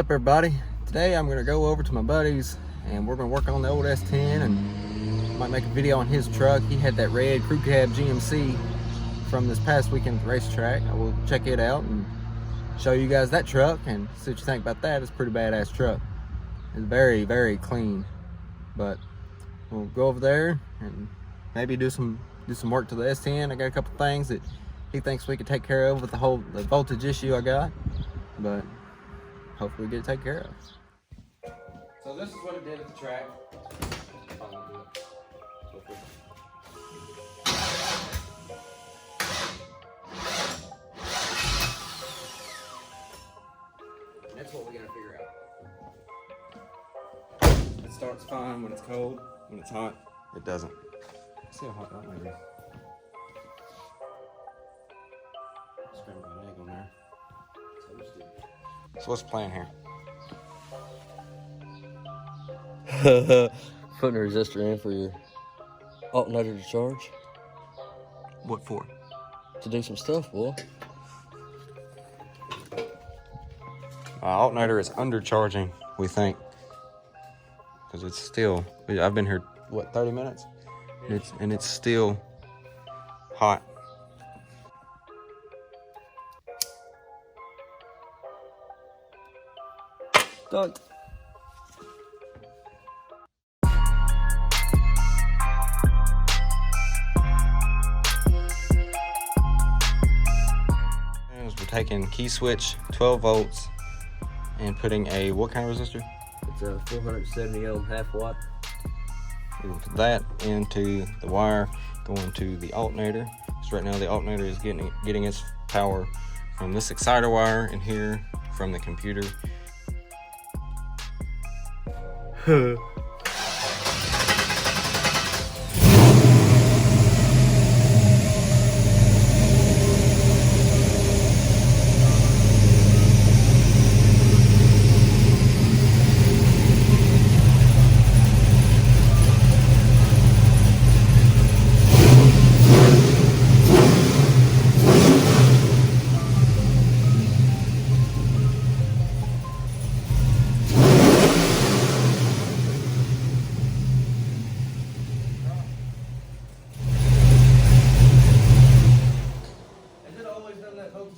up, everybody? Today I'm gonna go over to my buddy's and we're gonna work on the old S10 and might make a video on his truck. He had that red crew cab GMC from this past weekend at the racetrack. I will check it out and show you guys that truck and see what you think about that. It's a pretty badass truck. It's very, very clean. But we'll go over there and maybe do some work to the S10. I got a couple things that he thinks we could take care of with the voltage issue I got, but hopefully we get it taken care of. So this is what it did at the track. That's what we gotta figure out. It starts fine when it's cold. When it's hot, it doesn't. See how hot that might be. Just grab my egg on there. So what's the plan here? Putting a resistor in for your alternator to charge. What for? To do some stuff, boy. Alternator is undercharging, we think. Because it's still, I've been here, what, 30 minutes? And it's still hot. Done. We're taking key switch 12 volts and putting a what kind of resistor? It's a 470 ohm half watt. We'll put that into the wire going to the alternator. So right now the alternator is getting its power from this exciter wire in here from the computer.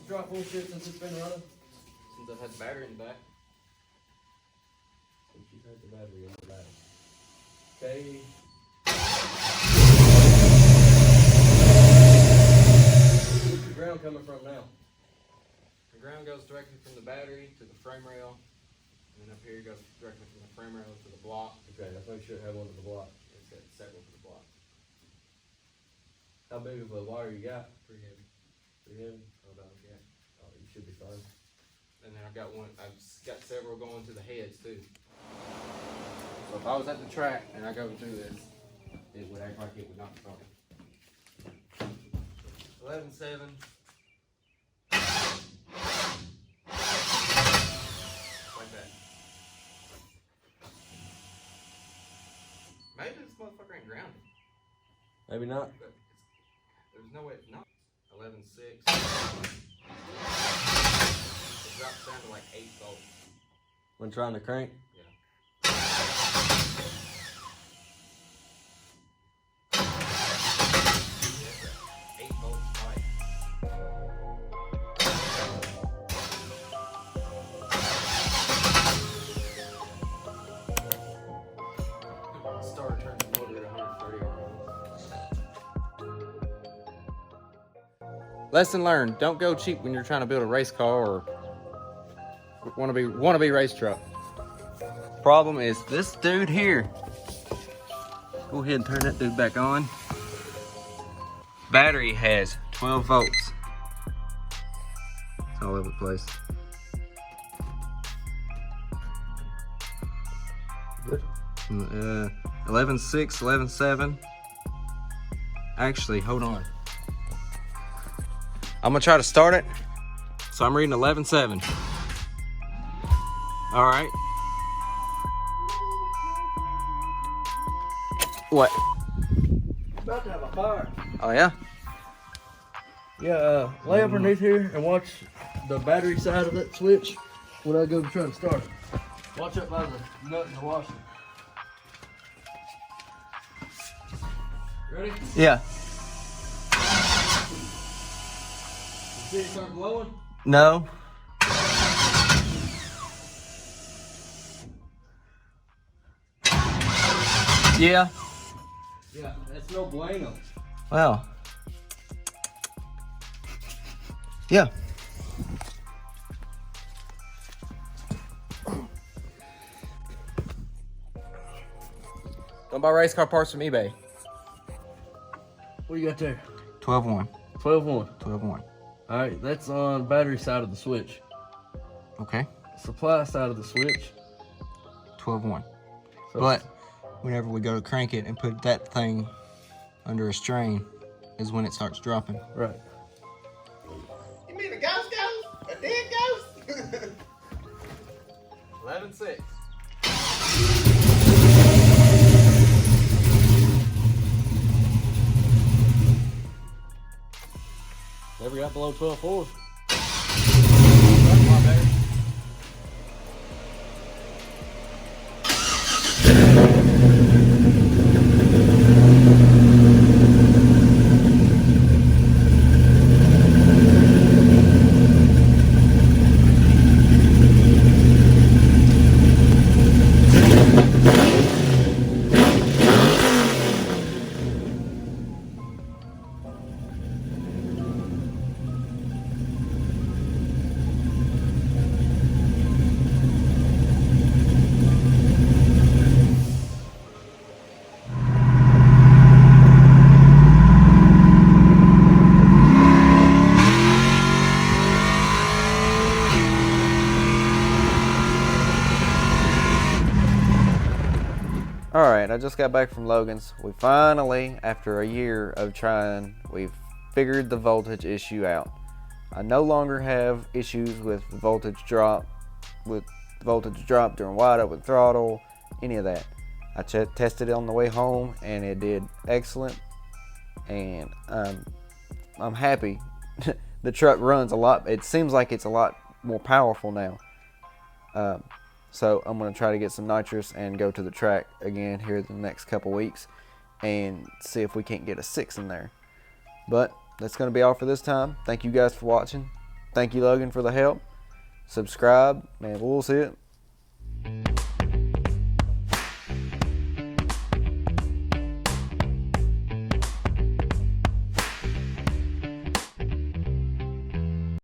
Drop bullshit since it's been running? Since I've had the battery in the back. Since you've had the battery in the back. Okay. Where's the ground coming from now? The ground goes directly from the battery to the frame rail. And then up here it goes directly from the frame rail to the block. Okay, that's why you should have one to the block. It's got several to the block. How big of a wire you got? Pretty heavy. Pretty heavy? Hold on, yeah. Oh, you should be fine. And then I've got several going to the heads too. So if I was at the track and I go through this, it would act like it would not start. 11.7. Like that. Maybe this motherfucker ain't grounded. Maybe not. But there's no way it's not. 11.6. It drops down to like 8 volts. When trying to crank? Yeah. Yeah, 8 volts spike. Starter turns the motor at 130 RPM. Lesson learned: don't go cheap when you're trying to build a race car or wannabe race truck. Problem is this dude here. Go ahead and turn that dude back on. Battery has 12 volts. It's all over the place. Good. 11.6, 11.7. Actually, hold on. I'm gonna try to start it. So I'm reading 11.7. All right. What? About to have a fire. Oh yeah? Yeah, lay underneath here and watch the battery side of that switch. when I go to try to start it. Watch up by the nut in the washer. Ready? Yeah. See it start blowing? No. Yeah. Yeah, that's no bueno. Well. Yeah. Don't buy race car parts from eBay. What do you got there? 12-1. 12-1. 12-1. Alright, that's on battery side of the switch. Okay. Supply side of the switch. 12-1. So But whenever we go to crank it and put that thing under a strain is when it starts dropping. right. You mean a ghost? A dead ghost? 11-6. Never got below 12.4. Alright, I just got back from Logan's. We finally, after a year of trying, we've figured the voltage issue out. I no longer have issues with the voltage drop, during wide open throttle, any of that. I tested it on the way home and it did excellent, and I'm happy. The truck runs a lot. It seems like it's a lot more powerful now. So I'm going to try to get some nitrous and go to the track again here in the next couple weeks and see if we can't get a 6 in there. But that's going to be all for this time. Thank you guys for watching. Thank you, Logan, for the help. Subscribe, and we'll see it.